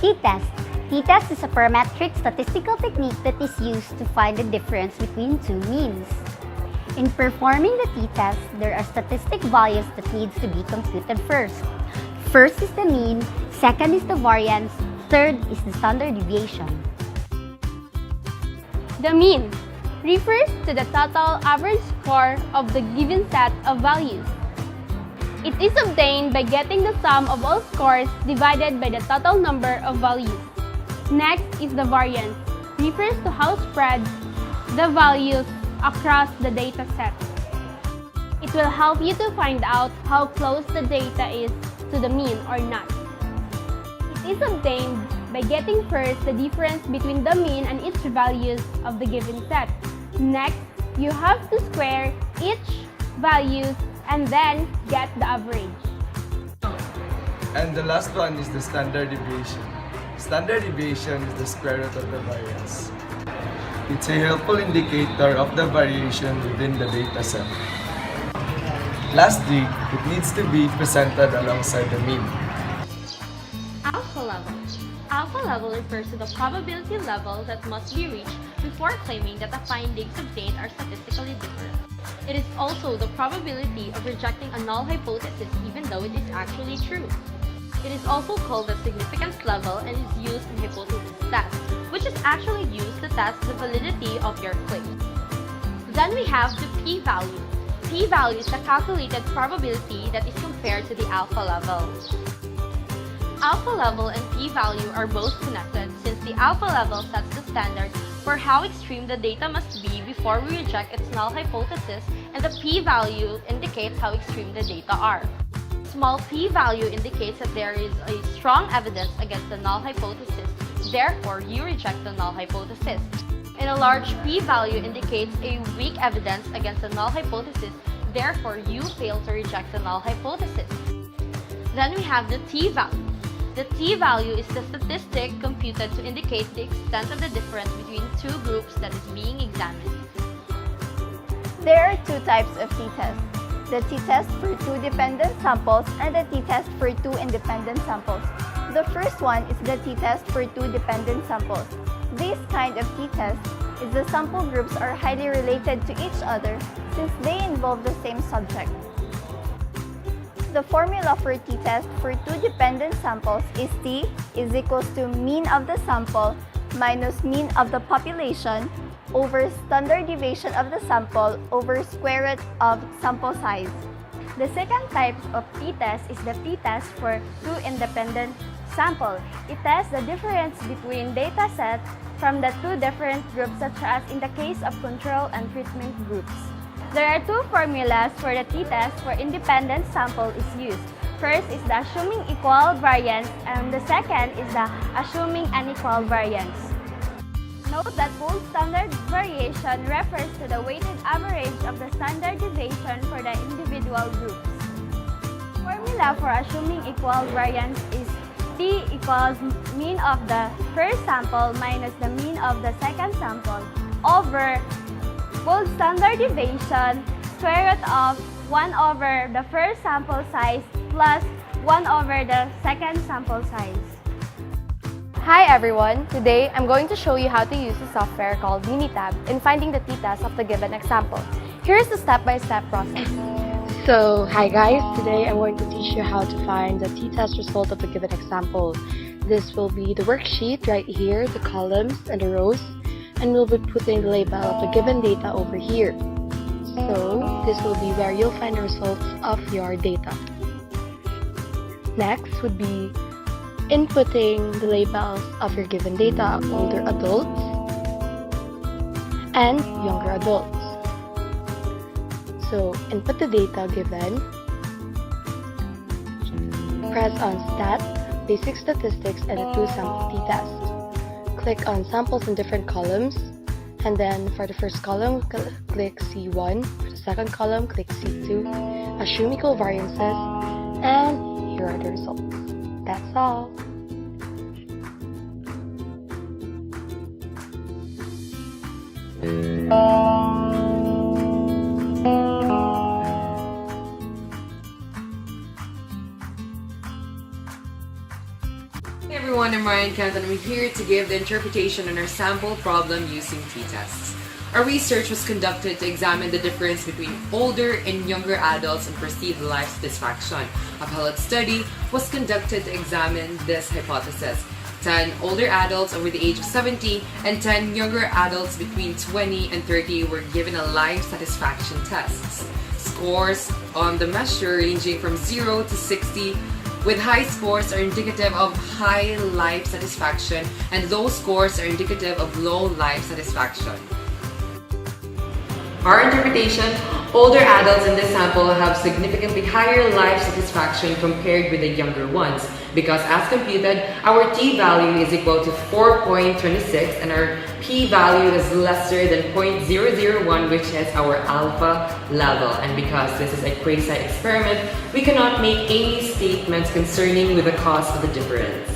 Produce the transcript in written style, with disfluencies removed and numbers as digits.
T-test. T-test is a parametric statistical technique that is used to find the difference between two means. In performing the t-test, there are statistic values that needs to be computed first. First is the mean, second is the variance, third is the standard deviation. The mean refers to the total average score of the given set of values. It is obtained by getting the sum of all scores divided by the total number of values. Next is the variance, refers to how spread the values across the data set. It will help you to find out how close the data is to the mean or not. It is obtained by getting first the difference between the mean and its values of the given set. Next, you have to square each values and then get the average. And the last one is the standard deviation. Standard deviation is the square root of the variance. It's a helpful indicator of the variation within the data set. Lastly, it needs to be presented alongside the mean. Alpha level. Alpha level refers to the probability level that must be reached before claiming that the findings obtained are statistically different. It is also the probability of rejecting a null hypothesis even though it is actually true. It is also called the significance level and is used in hypothesis tests, which is actually used to test the validity of your claim. Then we have the p-value. P-value is the calculated probability that is compared to the alpha level. Alpha level and p-value are both connected since the alpha level sets the standard for how extreme the data must be before we reject its null hypothesis, and the p-value indicates how extreme the data are. Small p-value indicates that there is a strong evidence against the null hypothesis, therefore you reject the null hypothesis. And a large p-value indicates a weak evidence against the null hypothesis, therefore you fail to reject the null hypothesis. Then we have the t-value. The t-value is the statistic computed to indicate the extent of the difference between two groups that is being examined. There are two types of t-tests. The t-test for two dependent samples and the t-test for two independent samples. The first one is the t-test for two dependent samples. This kind of t-test is the sample groups are highly related to each other since they involve the same subject. The formula for t-test for two dependent samples is t is equals to mean of the sample minus mean of the population over standard deviation of the sample over square root of sample size. The second type of t-test is the t-test for two independent samples. It tests the difference between data sets from the two different groups, such as in the case of control and treatment groups. There are two formulas for the t-test for independent sample is used. First is the assuming equal variance and the second is the assuming unequal variance. Note that gold standard variation refers to the weighted average of the standard deviation for the individual groups. Formula for assuming equal variance is t equals mean of the first sample minus the mean of the second sample over gold standard deviation square root of 1 over the first sample size plus 1 over the second sample size. Hi everyone! Today, I'm going to show you how to use a software called Minitab in finding the t-test of the given example. Here's the step-by-step process. So, hi guys! Today I'm going to teach you how to find the t-test result of the given example. This will be the worksheet right here, the columns and the rows, and we'll be putting the label of the given data over here. So, this will be where you'll find the results of your data. Next would be inputting the labels of your given data, older adults and younger adults. So, input the data given, press on Stat, Basic Statistics, and the two sample t-test. Click on Samples in different columns, and then for the first column, click C1, for the second column, click C2, assume equal variances, and here are the results. That's all. Hey everyone, I'm Ryan Kenth and I'm here to give the interpretation on our sample problem using t-tests. Our research was conducted to examine the difference between older and younger adults in perceived life satisfaction. A pilot study was conducted to examine this hypothesis. 10 older adults over the age of 70 and 10 younger adults between 20 and 30 were given a life satisfaction test. Scores on the measure ranging from 0 to 60, with high scores are indicative of high life satisfaction and low scores are indicative of low life satisfaction. Our interpretation, older adults in this sample have significantly higher life satisfaction compared with the younger ones because as computed, our t-value is equal to 4.26 and our p-value is lesser than 0.001, which is our alpha level. And because this is a quasi-experiment, we cannot make any statements concerning with the cause of the difference.